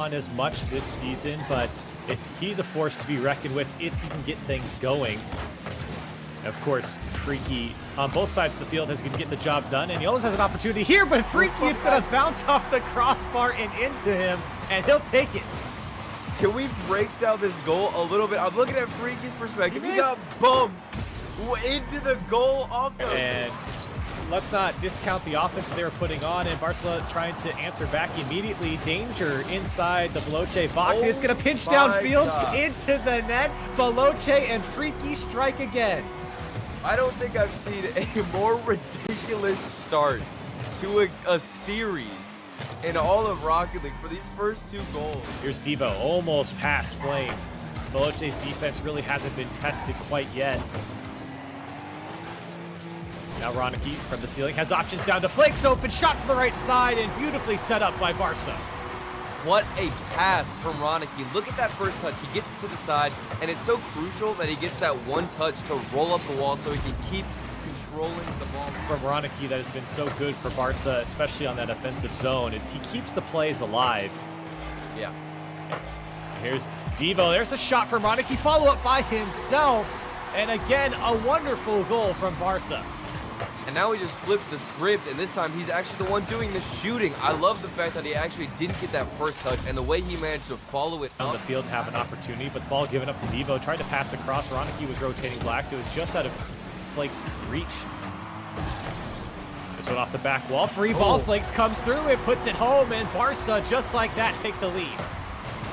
on as much this season, but he's a force to be reckoned with if he can get things going. Of course, Freaky on both sides of the field is going to get the job done, and he always has an opportunity here, but Freaky, it's going to bounce off the crossbar and into him, and he'll take it. Can we break down this goal a little bit? I'm looking at Freaky's perspective. He got bumped into the goal off the... And let's not discount the offense they were putting on, and Barcelona trying to answer back immediately. Danger inside the Veloce box. It's going to pinch downfield into the net. Veloce and Freaky strike again. I don't think I've seen a more ridiculous start to a series in all of Rocket League for these first two goals. Here's Devo, almost past Flame. Veloce's defense really hasn't been tested quite yet. Now Ronicky from the ceiling has options down to Flakes, open shot to the right side, and beautifully set up by Barca. What a pass from Ronicky. Look at that first touch. He gets it to the side, and it's so crucial that he gets that one touch to roll up the wall so he can keep controlling the ball. From Ronicky, that has been so good for Barca, especially on that offensive zone. He keeps the plays alive. Yeah. Here's Devo. There's a shot from Ronicky, follow up by himself. And again, a wonderful goal from Barca. And now he just flips the script, and this time he's actually the one doing the shooting. I love the fact that he actually didn't get that first touch, and the way he managed to follow it on the field have an opportunity, but the ball given up to Devo. Tried to pass across. Ronicky was rotating blacks. It was just out of Flake's reach. This one off the back wall. Free ball. Flakes comes through. It puts it home, and Barca, just like that, take the lead.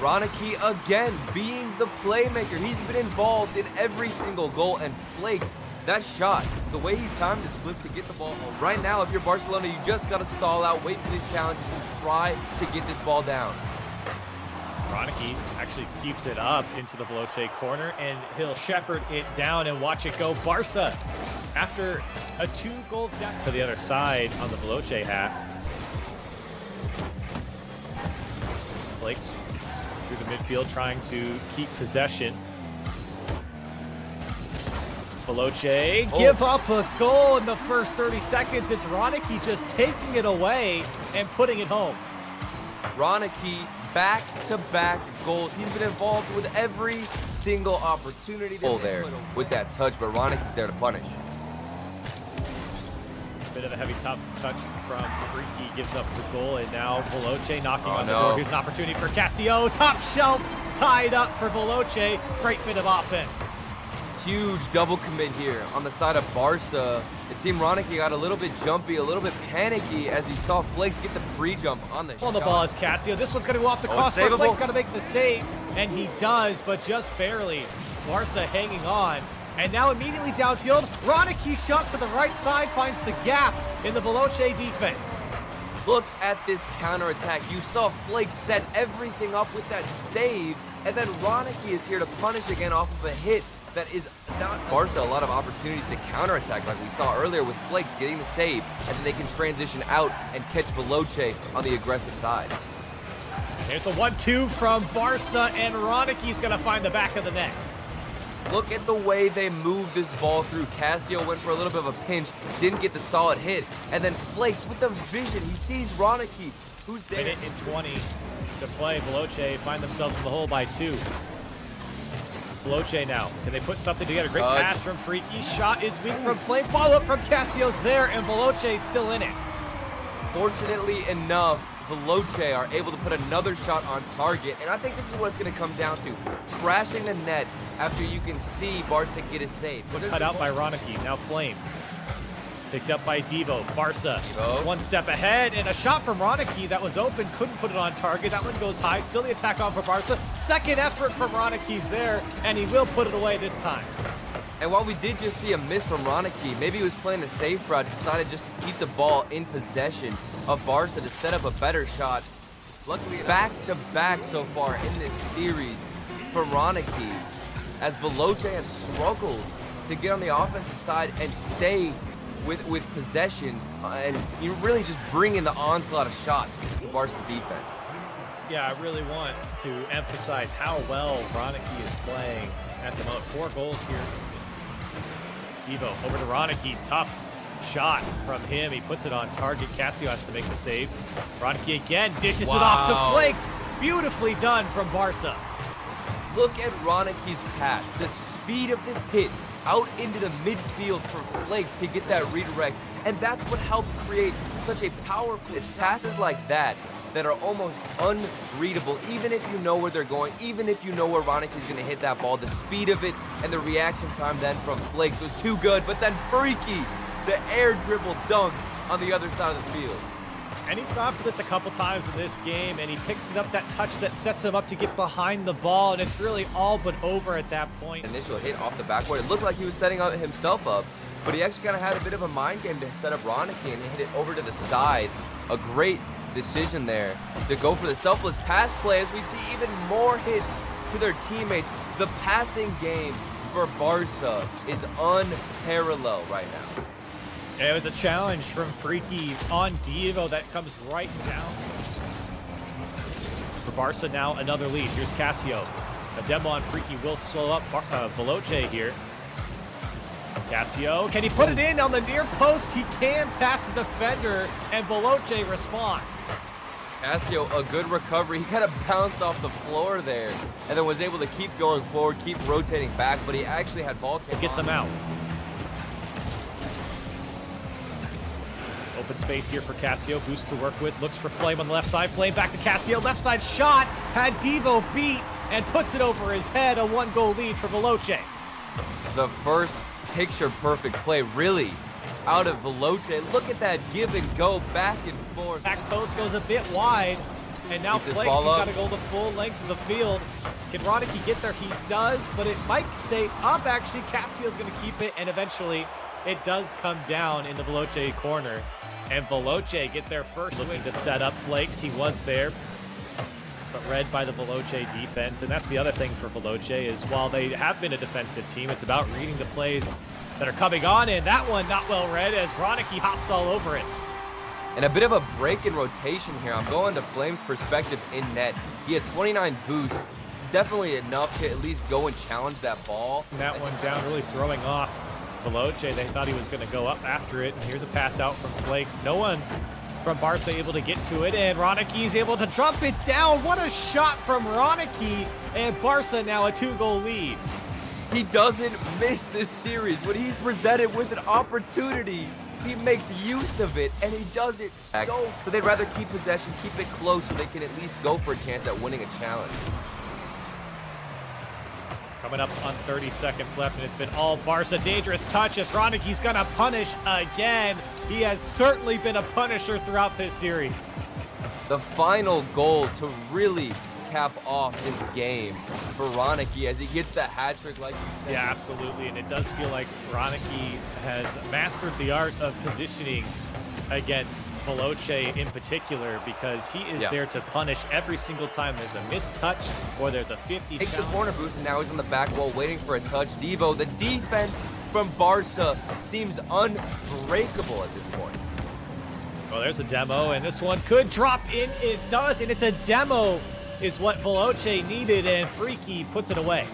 Ronicky again being the playmaker. He's been involved in every single goal, and Flakes, that shot, the way he timed his flip to get the ball. Right now, if you're Barcelona, you just got to stall out, wait for these challenges, and try to get this ball down. Ronicky actually keeps it up into the Veloce corner, and he'll shepherd it down and watch it go. Barca, after a 2-goal deficit to the other side on the Veloce hat. Flakes through the midfield trying to keep possession. Veloce give up a goal in the first 30 seconds. It's Ronicky just taking it away and putting it home. Ronicky back-to-back goals. He's been involved with every single opportunity there with that touch, but Ronicky's there to punish. Bit of a heavy touch from Freaky, gives up the goal, and now Veloce knocking on the door. Here's an opportunity for Cassio. Top shelf tied up for Veloce. Great bit of offense. Huge double commit here on the side of Barca. It seemed Ronicky got a little bit jumpy, a little bit panicky as he saw Flakes get the free jump on the shot. On the ball is Cassio. This one's going to go off the crossbar. Flakes got to make the save, and he does, but just barely. Barca hanging on. And now immediately downfield, Ronicky's shot to the right side finds the gap in the Veloce defense. Look at this counterattack. You saw Flakes set everything up with that save, and then Ronicky is here to punish again off of a hit that is not Barca a lot of opportunities to counterattack like we saw earlier with Flakes getting the save, and then they can transition out and catch Veloce on the aggressive side. Here's a 1-2 from Barca, and Ronicky's going to find the back of the net. Look at the way they moved this ball through. Cassio went for a little bit of a pinch, didn't get the solid hit, and then Flakes with the vision, he sees Ronicky, who's there. Minute and 20 to play. Veloce find themselves in the hole by 2. Veloce now, can they put something together? Great pass from Freaky, shot is weak from Flame, follow-up from Cassio's there, and Veloce's still in it. Fortunately enough, Veloce are able to put another shot on target, and I think this is what it's going to come down to. Crashing the net after you can see Barca get a save. Cut out by Ronicky, now Flame. Picked up by Devo. Barca one step ahead, and a shot from Ronicky that was open, couldn't put it on target. That one goes high, still the attack on for Barca. Second effort from Ronicky's there, and he will put it away this time. And while we did just see a miss from Ronicky, maybe he was playing a safe route, decided just to keep the ball in possession of Barca to set up a better shot. Luckily, back-to-back so far in this series for Ronicky, as Veloce has struggled to get on the offensive side and stay with possession, and you really just bring in the onslaught of shots to Barca's defense. Yeah, I really want to emphasize how well Ronicky is playing at the moment. 4 goals here. Devo over to Ronicky, tough shot from him. He puts it on target. Cassio has to make the save. Ronicky again dishes it off to Flakes. beautifully done from Barca. Look at Ronick's pass. The speed of this hit out into the midfield for Flakes to get that redirect. And that's what helped create such a powerful... It's passes like that that are almost unreadable, even if you know where they're going, even if you know where Ronick's going to hit that ball. The speed of it and the reaction time then from Flakes was too good. But then Freaky, the air dribble dunk on the other side of the field. And he's gone for this a couple times in this game, and he picks it up, that touch that sets him up to get behind the ball, and it's really all but over at that point. Initial hit off the backboard. It looked like he was setting up himself up, but he actually kind of had a bit of a mind game to set up Ronick, and he hit it over to the side. A great decision there to go for the selfless pass play as we see even more hits to their teammates. The passing game for Barca is unparalleled right now. It was a challenge from Freaky on Devo that comes right down. For Barca now, another lead. Here's Cassio. A demo on Freaky will slow up Veloce here. Cassio, can he put it in on the near post? He can pass the defender, and Veloce respond. Cassio, a good recovery. He kind of bounced off the floor there, and then was able to keep going forward, keep rotating back, but he actually had ball to get them out. Open space here for Cassio. Boost to work with. Looks for Flame on the left side. Flame back to Cassio. Left side shot. Had Devo beat and puts it over his head. A 1-goal lead for Veloce. The first picture-perfect play, really, out of Veloce. Look at that give and go back and forth. Back post goes a bit wide. And now Flakes, he's got to go the full length of the field. Can Ronicky get there? He does, but it might stay up. Actually, Cassio's going to keep it, and eventually it does come down in the Veloce corner. And Veloce get there first, looking to set up Flakes. He was there, but read by the Veloce defense. And that's the other thing for Veloce is while they have been a defensive team, it's about reading the plays that are coming on. And that one not well read as Ronicky hops all over it. And a bit of a break in rotation here. I'm going to Flame's perspective in net. He had 29 boosts. Definitely enough to at least go and challenge that ball. And that one down, really throwing off Veloce. They thought he was going to go up after it, and here's a pass out from Flakes. No one from Barca able to get to it, and Ronicky able to drop it down. What a shot from Ronicky, and Barca now a 2-goal lead. He doesn't miss this series. When he's presented with an opportunity, he makes use of it, and he does it so they'd rather keep possession, keep it close so they can at least go for a chance at winning a challenge. Coming up on 30 seconds left, and it's been all Barca. Dangerous touch as Ronicky's going to punish again. He has certainly been a punisher throughout this series. The final goal to really cap off this game for Ronicky as he gets the hat trick like you said. Yeah, absolutely, and it does feel like Ronicky has mastered the art of positioning against Veloce in particular, because he is there to punish every single time there's a missed touch or there's a 50 takes the corner boost, and now he's on the back wall waiting for a touch. Devo, the defense from Barca seems unbreakable at this point. Well, there's a demo, and this one could drop in. It does, and it's a demo is what Veloce needed, and Freaky puts it away.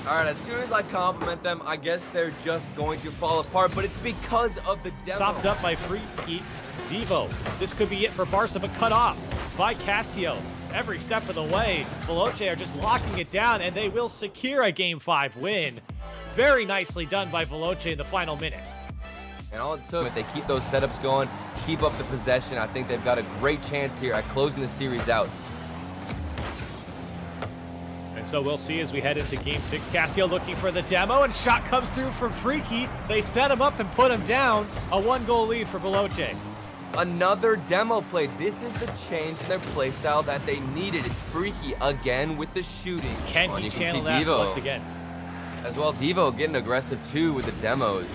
All right, as soon as I compliment them, I guess they're just going to fall apart, but it's because of the demo. Stopped up by Freaky. Devo. This could be it for Barca, but cut off by Cassio. Every step of the way, Veloce are just locking it down, and they will secure a Game 5 win. Very nicely done by Veloce in the final minute. And all it took, if they keep those setups going, keep up the possession, I think they've got a great chance here at closing the series out. And so we'll see as we head into Game 6. Cassio looking for the demo, and shot comes through from Freaky. They set him up and put him down. A 1-goal lead for Veloce. Another demo play. This is the change in their play style that they needed. It's Freaky again with the shooting. Can he channel that once again? As well, Devo getting aggressive too with the demos.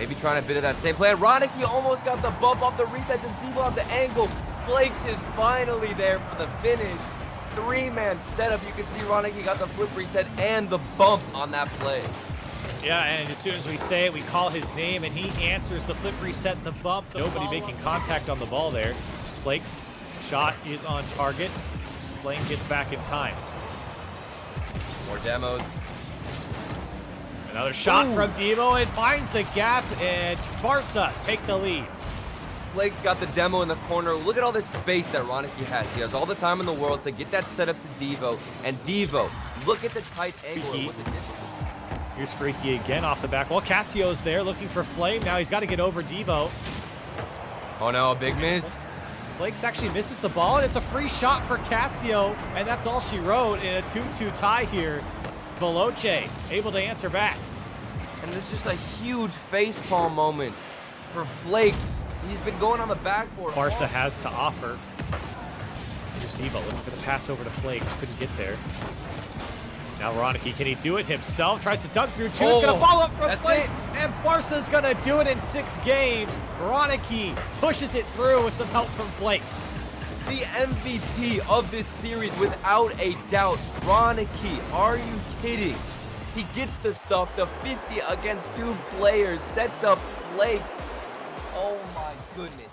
Maybe trying a bit of that same play. Ronicky almost got the bump off the reset. Does Devo have the angle? Flakes is finally there for the finish. 3-man setup. You can see Ronicky got the flip reset and the bump on that play. Yeah, and as soon as we say it, we call his name, and he answers the flip reset, the bump. Nobody making contact on the ball there. Flakes' shot is on target. Flame gets back in time. More demos. Another shot from Devo, and finds a gap, and Barca take the lead. Flake's got the demo in the corner. Look at all this space that Ronicky has. He has all the time in the world to get that set up to Devo. And Devo, look at the tight angle. And what the difference. Here's Freaky again off the back wall. Cassio's there looking for Flame. Now he's got to get over Devo. Oh no, a big miss. Flakes actually misses the ball, and it's a free shot for Cassio, and that's all she wrote in a 2-2 tie here. Veloce able to answer back. And this is just a huge facepalm moment for Flakes. He's been going on the backboard. Barca has to offer. Here's Devo looking for the pass over to Flakes. Couldn't get there. Now Ronicky, can he do it himself? Tries to dunk through two. It's going to follow up from Flakes. And Barca's going to do it in 6 games. Ronicky pushes it through with some help from Flakes. The MVP of this series without a doubt. Ronicky, are you kidding? He gets the stuff, the 50 against 2 players, sets up Flakes. Oh my goodness.